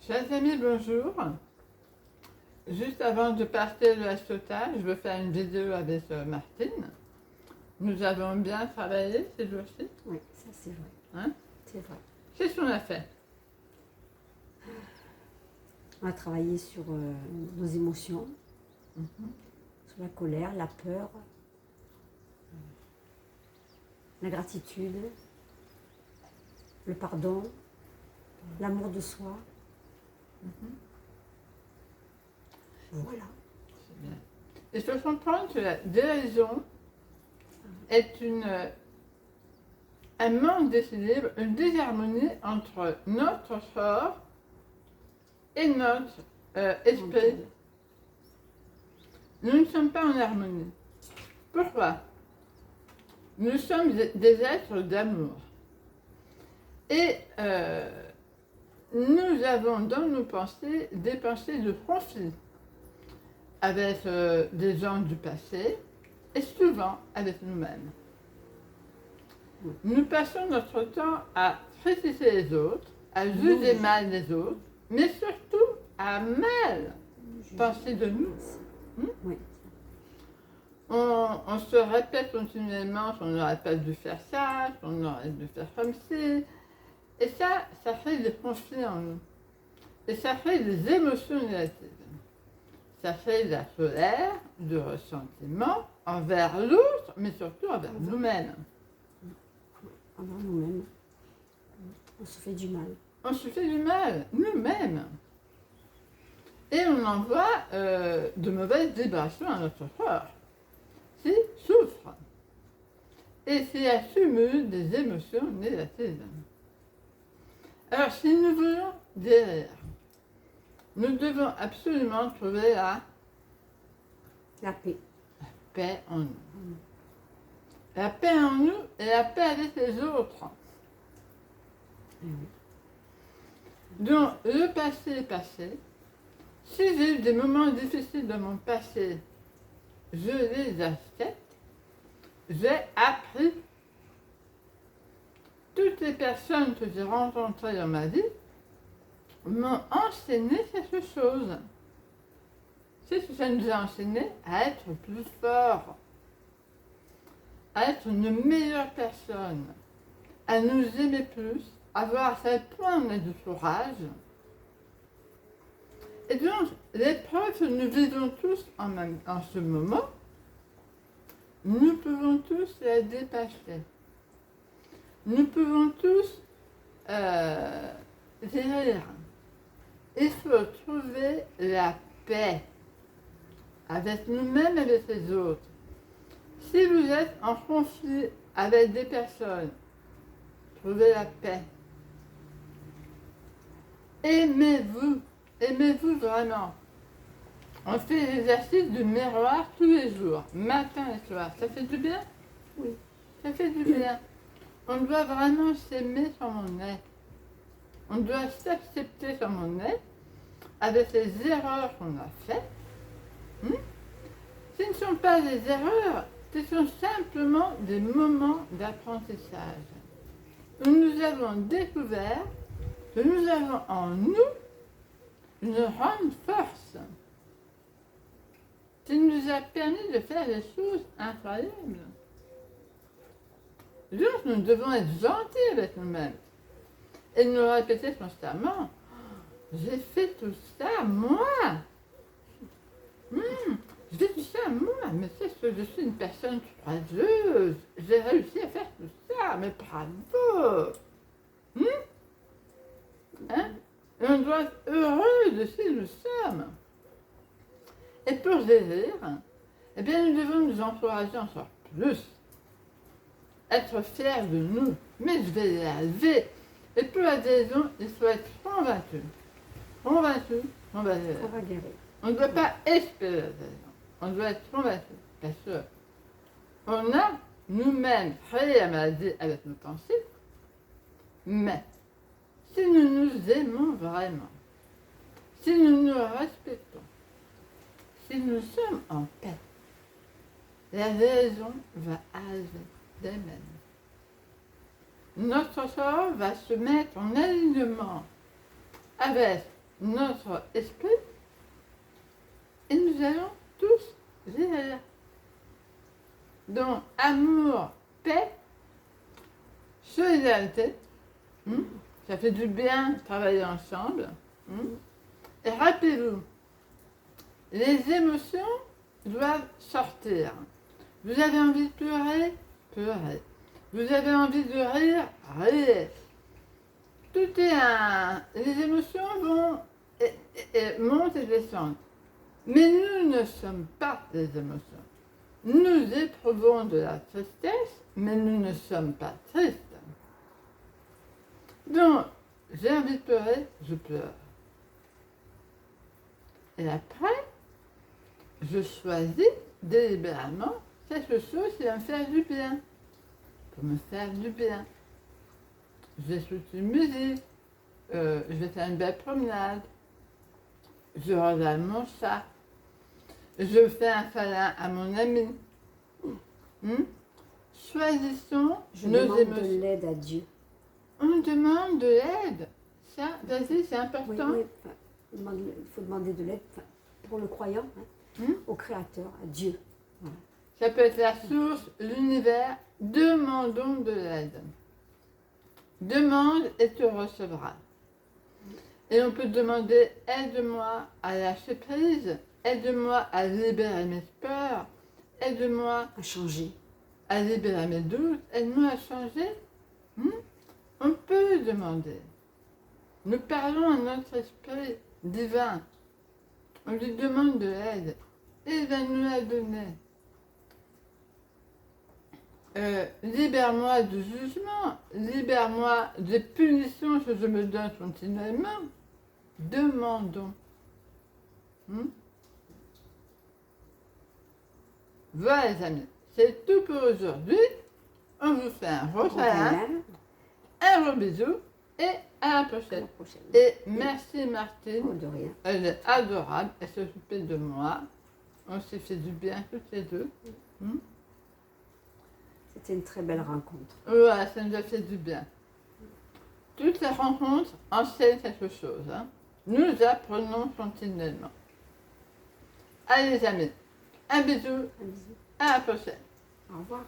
Chers amis, bonjour. Juste avant de partir de la Ciotat, je veux faire une vidéo avec Martine. Nous avons bien travaillé ces jours-ci. Oui, ça c'est vrai. Hein? C'est vrai. Qu'est-ce qu'on a fait? On a travaillé sur nos émotions, Mhm. sur la colère, la peur, la gratitude, le pardon, l'amour de soi. Voilà. C'est bien. Il faut comprendre que la guérison est un manque d'équilibre, une désharmonie entre notre corps et notre esprit. Nous ne sommes pas en harmonie. Pourquoi? Nous sommes des êtres d'amour. Et nous avons dans nos pensées des pensées de conflit avec des gens du passé et souvent avec nous-mêmes. Nous passons notre temps à critiquer les autres, à juger mal les autres, mais surtout à mal penser de nous. Oui. On se répète continuellement qu'on n'aurait pas dû faire ça, qu'on aurait dû faire comme ci. Et ça fait des conflits en nous. Et ça fait des émotions négatives. Ça fait de la colère, du ressentiment envers l'autre, mais surtout envers nous-mêmes. Envers nous-mêmes. On se fait du mal. On se fait du mal, nous-mêmes. Et on envoie de mauvaises vibrations à notre corps, qui souffre. Et qui accumule des émotions négatives. Alors, si nous voulons guérir, nous devons absolument trouver la paix en nous. La paix en nous et la paix avec les autres. Donc, le passé est passé. Si j'ai eu des moments difficiles dans mon passé, je les accepte. J'ai appris. Toutes les personnes que j'ai rencontrées dans ma vie m'ont enseigné quelque chose. C'est ce que ça nous a enseigné à être plus fort, à être une meilleure personne, à nous aimer plus, à voir à quel point on a du courage. Et donc, l'épreuve que nous vivons tous en ce moment, nous pouvons tous la dépasser. Nous pouvons tous guérir. Il faut trouver la paix avec nous-mêmes et avec les autres. Si vous êtes en conflit avec des personnes, trouvez la paix. Aimez-vous. Aimez-vous vraiment. On fait l'exercice du miroir tous les jours, matin et soir. Ça fait du bien? Oui. Ça fait du bien. On doit vraiment s'aimer comme on est. On doit s'accepter comme on est, avec les erreurs qu'on a faites. Ce ne sont pas des erreurs, ce sont simplement des moments d'apprentissage. Où nous avons découvert que nous avons en nous une grande force qui nous a permis de faire des choses incroyables. Donc nous devons être gentils avec nous-mêmes et nous répéter constamment: j'ai fait tout ça, moi. J'ai fait tout ça, moi, mais c'est ce que je suis une personne courageuse. J'ai réussi à faire tout ça, mais bravo. Hein? Et on doit être heureux de ce que nous sommes. Et pour guérir, eh bien, nous devons nous encourager encore plus. Être fiers de nous, mais je vais y arriver. Et pour la guérison, il faut être convaincu. Convaincu, on va guérir. On va guérir. On ne doit pas espérer la guérison. On doit être convaincu. Parce qu'on a nous-mêmes créé la maladie avec nos pensées. Mais si nous nous aimons vraiment, si nous nous respectons, si nous sommes en paix, la guérison va arriver d'elle-même. Notre corps va se mettre en alignement avec notre esprit et nous allons tous rire. Donc, amour, paix, solidarité, ça fait du bien de travailler ensemble. Et rappelez-vous, les émotions doivent sortir. Vous avez envie de pleurer? Pleurez. Vous avez envie de rire? Rire. Tout est un... Les émotions vont et montent et descendent. Mais nous ne sommes pas des émotions. Nous éprouvons de la tristesse, mais nous ne sommes pas tristes. Donc, j'ai envie de pleurer, je pleure. Et après, je choisis délibérément quelque chose qui va me faire du bien. Pour me faire du bien. Je vais écouter une musique, je vais faire une belle promenade, je regarde mon chat, je fais un câlin à mon ami. Choisissons Je nos demande émotions. de l'aide à Dieu. On demande de l'aide. Ça, vas-y, c'est Oui, important. oui, enfin, il faut demander de l'aide enfin, pour le croyant, au Créateur, à Dieu. Voilà. Ça peut être la source, l'univers. Demandons de l'aide. Demande et tu recevras. Et on peut demander, aide-moi à lâcher prise, aide-moi à libérer mes peurs, aide-moi À changer. à libérer mes doutes, aide-moi à changer. On peut demander. Nous parlons à notre esprit divin. On lui demande de l'aide et il va nous la donner. Libère-moi du jugement, libère-moi des punitions que je me donne continuellement. Demandons. Voilà les amis, c'est tout pour aujourd'hui. On vous fait un gros câlin, un gros bisou et à la À la prochaine. prochaine. Et merci Oh, Martine, de rien. elle est adorable, elle s'occupait de moi. On s'est fait du bien toutes les deux. C'était une très belle rencontre. Voilà, ça nous a fait du bien. Toutes les rencontres enseignent quelque chose. Nous apprenons continuellement. Allez les amis, un bisou, Un bisou. à la prochaine. Au revoir.